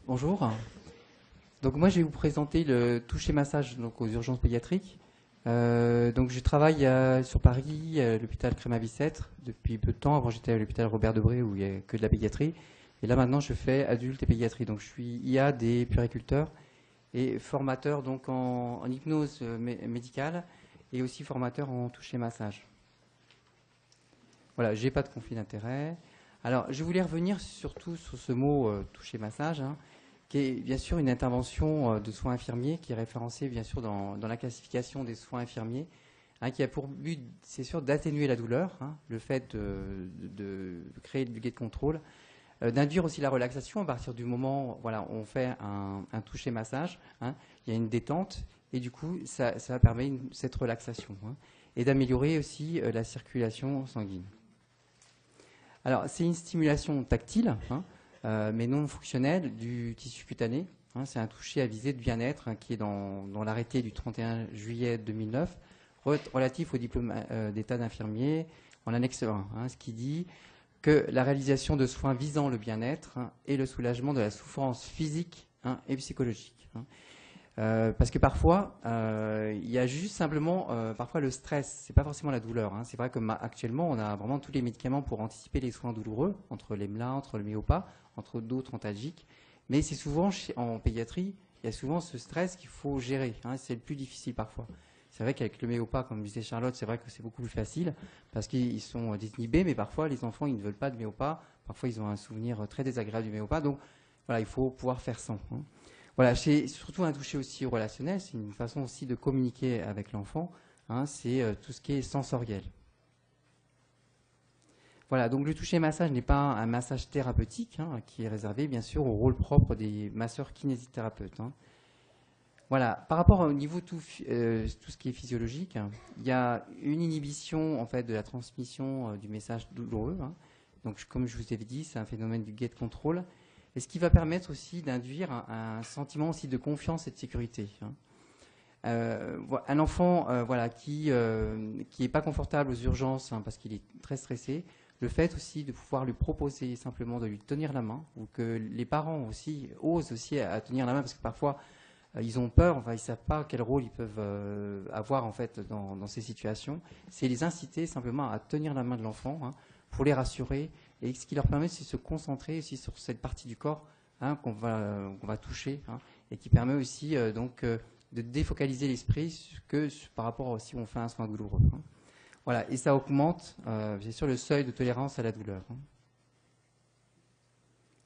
Bonjour. Donc moi je vais vous présenter le toucher massage donc aux urgences pédiatriques. Donc je travaille sur Paris, à l'hôpital Crémat-Bicêtre depuis peu de temps. Avant j'étais à l'hôpital Robert Debré où il n'y a que de la pédiatrie. Et là maintenant je fais adulte et pédiatrie. Donc je suis IA des puériculteurs et formateur donc en hypnose médicale et aussi formateur en toucher massage. Voilà, j'ai pas de conflit d'intérêt. Alors je voulais revenir surtout sur ce mot toucher massage, hein, qui est bien sûr une intervention de soins infirmiers, qui est référencée bien sûr dans la classification des soins infirmiers, hein, qui a pour but, c'est sûr, d'atténuer la douleur, hein, le fait de créer du gait de contrôle, d'induire aussi la relaxation à partir du moment où voilà, on fait un toucher massage, hein, il y a une détente, et du coup, ça permet cette relaxation, hein, et d'améliorer aussi la circulation sanguine. Alors, c'est une stimulation tactile, hein, mais non fonctionnelle du tissu cutané. Hein, c'est un toucher à visée de bien-être hein, qui est dans l'arrêté du 31 juillet 2009 relatif au diplôme d'état d'infirmier en annexe 1, hein, ce qui dit que la réalisation de soins visant le bien-être hein, et le soulagement de la souffrance physique hein, et psychologique. Hein. Parce que parfois, il y a juste simplement parfois le stress, c'est pas forcément la douleur. Hein. C'est vrai que actuellement, on a vraiment tous les médicaments pour anticiper les soins douloureux, entre l'EMLA, entre le Méopa, entre d'autres antalgiques. Mais c'est souvent, en pédiatrie, il y a souvent ce stress qu'il faut gérer. Hein. C'est le plus difficile parfois. C'est vrai qu'avec le Méopa, comme disait Charlotte, c'est vrai que c'est beaucoup plus facile parce qu'ils sont désinhibés, mais parfois les enfants, ils ne veulent pas de Méopa. Parfois, ils ont un souvenir très désagréable du Méopa. Donc, voilà, il faut pouvoir faire sans. Hein. Voilà, c'est surtout un toucher aussi relationnel, c'est une façon aussi de communiquer avec l'enfant, hein, c'est tout ce qui est sensoriel. Voilà, donc le toucher massage n'est pas un massage thérapeutique, hein, qui est réservé bien sûr au rôle propre des masseurs kinésithérapeutes. Hein. Voilà, par rapport au niveau tout ce qui est physiologique, hein, il y a une inhibition en fait de la transmission du message douloureux. Hein. Donc comme je vous avais dit, c'est un phénomène du gait control. Et ce qui va permettre aussi d'induire un sentiment aussi de confiance et de sécurité. Hein. Un enfant voilà, qui n'est pas confortable aux urgences hein, parce qu'il est très stressé, le fait aussi de pouvoir lui proposer simplement de lui tenir la main, ou que les parents aussi osent aussi à tenir la main, parce que parfois ils ont peur, enfin, ils ne savent pas quel rôle ils peuvent avoir en fait dans ces situations, c'est les inciter simplement à tenir la main de l'enfant hein, pour les rassurer, et ce qui leur permet de se concentrer aussi sur cette partie du corps hein, qu'on va toucher, hein, et qui permet aussi de défocaliser l'esprit par rapport à si on fait un soin douloureux. Hein. Voilà, et ça augmente, bien sûr, le seuil de tolérance à la douleur. Hein.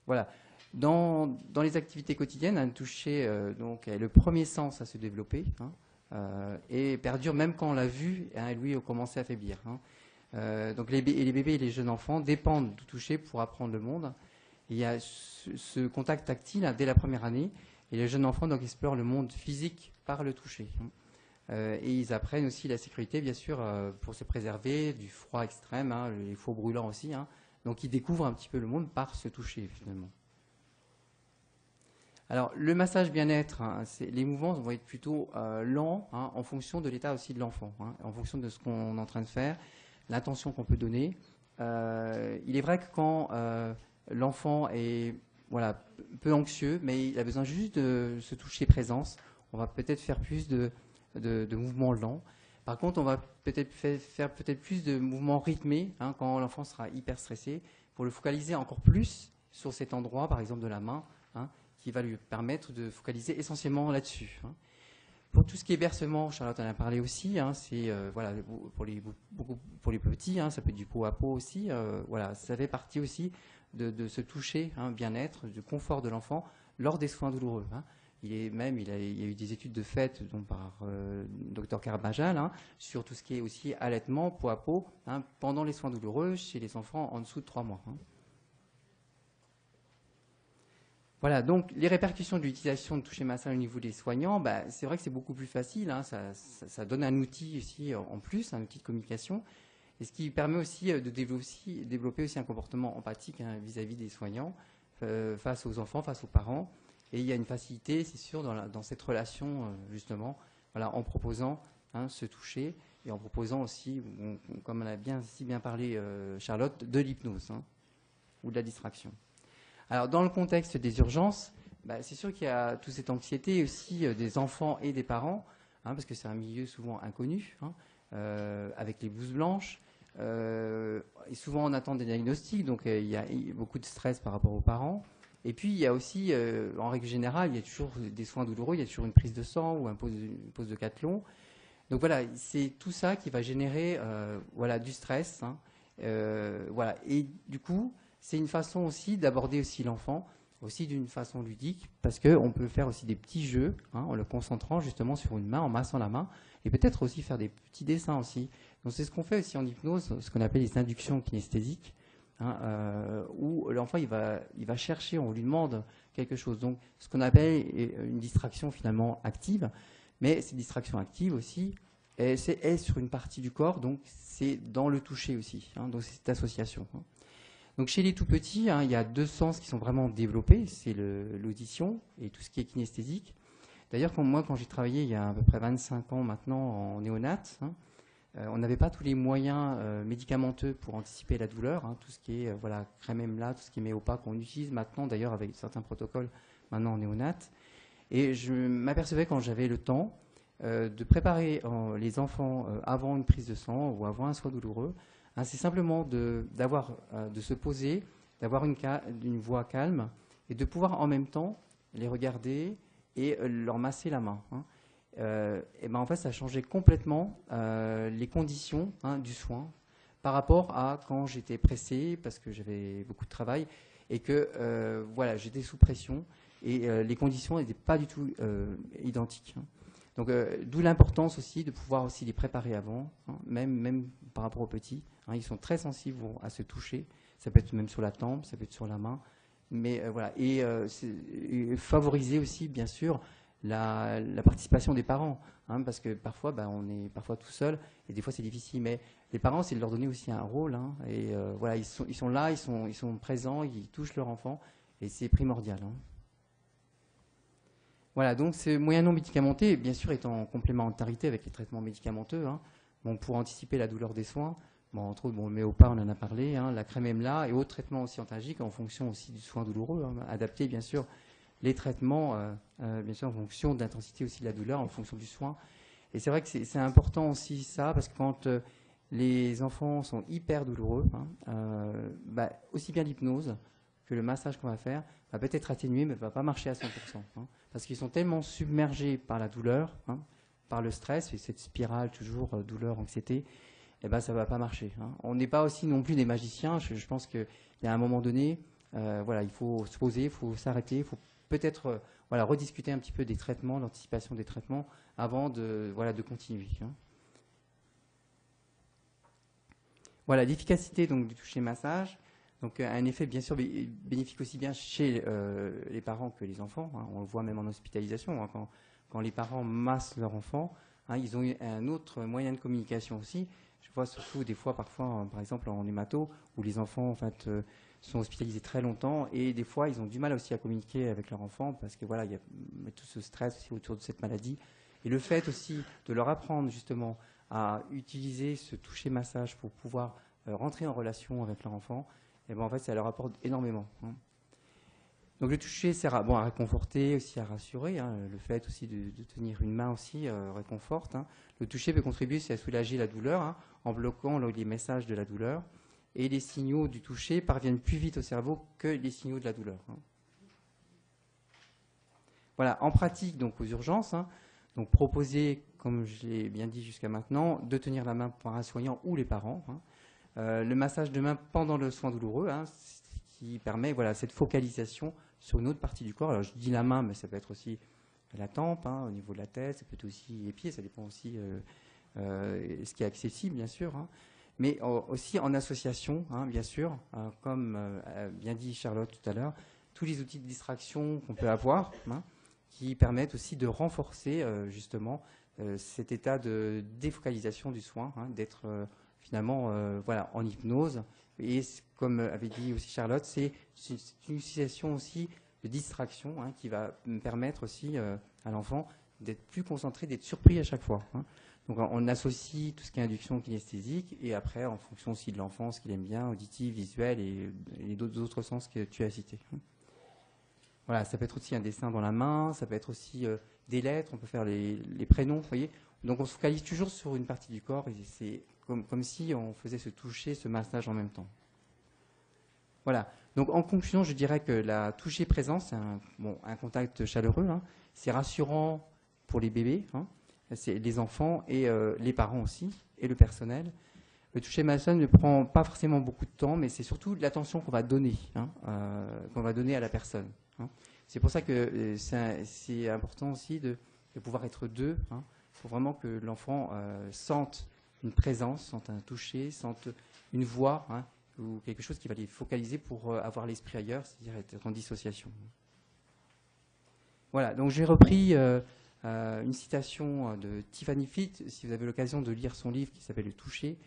Voilà. Dans les activités quotidiennes, un toucher donc, est le premier sens à se développer hein, et perdure même quand on l'a vu, hein, lui, a commencé à faiblir. Hein. Donc les bébés et les jeunes enfants dépendent du toucher pour apprendre le monde. Il y a ce contact tactile hein, dès la première année, et les jeunes enfants donc, explorent le monde physique par le toucher. Hein. Et ils apprennent aussi la sécurité, bien sûr, pour se préserver du froid extrême, hein, les faux brûlants aussi. Hein. Donc ils découvrent un petit peu le monde par ce toucher, finalement. Alors, le massage bien-être, hein, les mouvements vont être plutôt lents hein, en fonction de l'état aussi de l'enfant, hein, en fonction de ce qu'on est en train de faire, l'intention qu'on peut donner. Il est vrai que quand l'enfant est voilà, peu anxieux, mais il a besoin juste de se toucher présence, on va peut-être faire plus de mouvements lents. Par contre, on va peut-être faire peut-être plus de mouvements rythmés hein, quand l'enfant sera hyper stressé, pour le focaliser encore plus sur cet endroit, par exemple de la main, hein, qui va lui permettre de focaliser essentiellement là-dessus. Hein. Pour tout ce qui est bercement, Charlotte en a parlé aussi, hein, c'est voilà, pour les petits, hein, ça peut être du pot à pot aussi, voilà, ça fait partie aussi de se toucher, hein, bien-être, du confort de l'enfant lors des soins douloureux. Hein. Il y a eu des études de fait donc, par Dr Carabajal hein, sur tout ce qui est aussi allaitement, pot à pot, hein, pendant les soins douloureux chez les enfants en dessous de 3 mois. Hein. Voilà, donc les répercussions de l'utilisation de toucher massage au niveau des soignants, bah, c'est vrai que c'est beaucoup plus facile, hein, ça donne un outil aussi en plus, un outil de communication, et ce qui permet aussi de développer aussi un comportement empathique hein, vis-à-vis des soignants, face aux enfants, face aux parents, et il y a une facilité, c'est sûr, dans cette relation, justement, voilà, en proposant hein, ce toucher, et en proposant aussi, comme on a si bien parlé Charlotte, de l'hypnose, hein, ou de la distraction. Alors, dans le contexte des urgences, C'est sûr qu'il y a toute cette anxiété aussi des enfants et des parents, parce que c'est un milieu souvent inconnu, avec les blouses blanches. Et souvent on attend des diagnostics, donc il y a beaucoup de stress par rapport aux parents. Et puis il y a aussi, en règle générale, il y a toujours des soins douloureux, il y a toujours une prise de sang ou une pose de cathlon. Donc voilà, c'est tout ça qui va générer du stress. Et du coup, c'est une façon aussi d'aborder aussi l'enfant, aussi d'une façon ludique, parce qu'on peut faire aussi des petits jeux, en le concentrant justement sur une main, en massant la main, et peut-être aussi faire des petits dessins aussi. Donc c'est ce qu'on fait aussi en hypnose, ce qu'on appelle les inductions kinesthésiques, où l'enfant il va chercher, on lui demande quelque chose. Donc ce qu'on appelle une distraction finalement active, mais cette distraction active aussi, est sur une partie du corps, donc c'est dans le toucher aussi, donc c'est cette association. Donc chez les tout petits, il y a 2 sens qui sont vraiment développés, c'est l'audition et tout ce qui est kinesthésique. D'ailleurs, moi, quand j'ai travaillé il y a à peu près 25 ans maintenant en néonat, on n'avait pas tous les moyens médicamenteux pour anticiper la douleur, tout ce qui est crème EMLA, tout ce qui est Méopa qu'on utilise maintenant, d'ailleurs avec certains protocoles maintenant en néonat. Et je m'apercevais quand j'avais le temps de préparer les enfants avant une prise de sang ou avant un soin douloureux, c'est simplement de se poser, d'avoir une voix calme et de pouvoir en même temps les regarder et leur masser la main. En fait, ça changeait complètement les conditions du soin par rapport à quand j'étais pressé parce que j'avais beaucoup de travail et que j'étais sous pression et les conditions n'étaient pas du tout identiques. Donc, d'où l'importance aussi de pouvoir aussi les préparer avant, même par rapport aux petits. Ils sont très sensibles à se toucher. Ça peut être même sur la tempe, ça peut être sur la main. Mais et favoriser aussi, bien sûr, la participation des parents, parce que parfois, on est parfois tout seul et des fois c'est difficile. Mais les parents, c'est de leur donner aussi un rôle. Et ils sont là, ils sont présents, ils touchent leur enfant et c'est primordial. Voilà, donc ces moyens non médicamentés, bien sûr, étant en complémentarité avec les traitements médicamenteux, pour anticiper la douleur des soins, entre autres, le Méopa, on en a parlé, la crème EMLA et autres traitements aussi antalgiques en fonction aussi du soin douloureux, adapter bien sûr les traitements, bien sûr en fonction de l'intensité aussi de la douleur, en fonction du soin. Et c'est vrai que c'est important aussi ça, parce que quand les enfants sont hyper douloureux, aussi bien l'hypnose que le massage qu'on va faire va peut-être atténuer, mais ne va pas marcher à 100%. Parce qu'ils sont tellement submergés par la douleur, par le stress, et cette spirale toujours douleur, anxiété, ça ne va pas marcher. On n'est pas aussi non plus des magiciens. Je pense qu'il y a un moment donné, il faut se poser, il faut s'arrêter, il faut peut-être rediscuter un petit peu des traitements, l'anticipation des traitements, avant de continuer. Voilà, l'efficacité donc, du toucher massage. Donc un effet bien sûr bénéfique aussi bien chez les parents que les enfants. On le voit même en hospitalisation. Quand les parents massent leur enfant, ils ont un autre moyen de communication aussi. Je vois surtout des fois, parfois, par exemple en hémato, où les enfants en fait, sont hospitalisés très longtemps et des fois ils ont du mal aussi à communiquer avec leur enfant parce que il y a tout ce stress aussi autour de cette maladie. Et le fait aussi de leur apprendre justement à utiliser ce toucher massage pour pouvoir rentrer en relation avec leur enfant, en fait, ça leur apporte énormément. Donc le toucher sert à réconforter, aussi à rassurer. Le fait aussi de tenir une main aussi réconforte. Le toucher peut contribuer aussi à soulager la douleur en bloquant les messages de la douleur. Et les signaux du toucher parviennent plus vite au cerveau que les signaux de la douleur. Voilà, en pratique, donc aux urgences, donc proposer, comme je l'ai bien dit jusqu'à maintenant, de tenir la main par un soignant ou les parents. Le massage de main pendant le soin douloureux, qui permet cette focalisation sur une autre partie du corps. Alors je dis la main, mais ça peut être aussi la tempe, au niveau de la tête, ça peut être aussi les pieds, ça dépend aussi ce qui est accessible, bien sûr. Mais aussi en association, bien sûr, comme bien dit Charlotte tout à l'heure, tous les outils de distraction qu'on peut avoir, qui permettent aussi de renforcer justement cet état de défocalisation du soin, d'être finalement en hypnose. Et comme avait dit aussi Charlotte, c'est une utilisation aussi de distraction qui va me permettre aussi à l'enfant d'être plus concentré, d'être surpris à chaque fois. Donc on associe tout ce qui est induction kinesthésique et après en fonction aussi de l'enfant, ce qu'il aime bien, auditif, visuel et d'autres sens que tu as cités. Voilà, ça peut être aussi un dessin dans la main, ça peut être aussi des lettres, on peut faire les prénoms, vous voyez. Donc on se focalise toujours sur une partie du corps et c'est comme si on faisait se toucher, ce massage en même temps. Voilà. Donc en conclusion, je dirais que la toucher présence, c'est un contact chaleureux, hein. C'est rassurant pour les bébés, hein. C'est les enfants et les parents aussi, et le personnel. Le toucher massage ne prend pas forcément beaucoup de temps, mais c'est surtout l'attention qu'on va donner, hein, qu'on va donner à la personne, hein. C'est pour ça que c'est important aussi de pouvoir être deux, hein, pour vraiment que l'enfant sente une présence, sente un toucher, sente une voix, hein, ou quelque chose qui va les focaliser pour avoir l'esprit ailleurs, c'est-à-dire être en dissociation. Voilà, donc j'ai repris une citation de Tiffany Fitz, si vous avez l'occasion de lire son livre qui s'appelle « Le toucher »,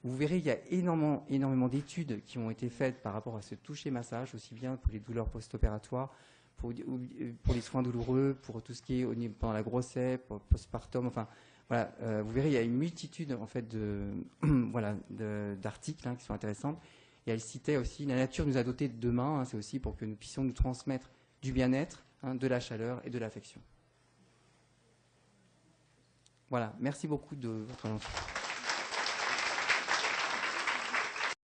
vous verrez il y a énormément d'études qui ont été faites par rapport à ce toucher-massage, aussi bien pour les douleurs post-opératoires, pour les soins douloureux, pour tout ce qui est pendant la grossesse, pour postpartum, enfin voilà, vous verrez il y a une multitude en fait d'articles, hein, qui sont intéressants. Et elle citait aussi la nature nous a dotés de deux mains, hein, c'est aussi pour que nous puissions nous transmettre du bien-être, hein, de la chaleur et de l'affection. Voilà, merci beaucoup de votre attention.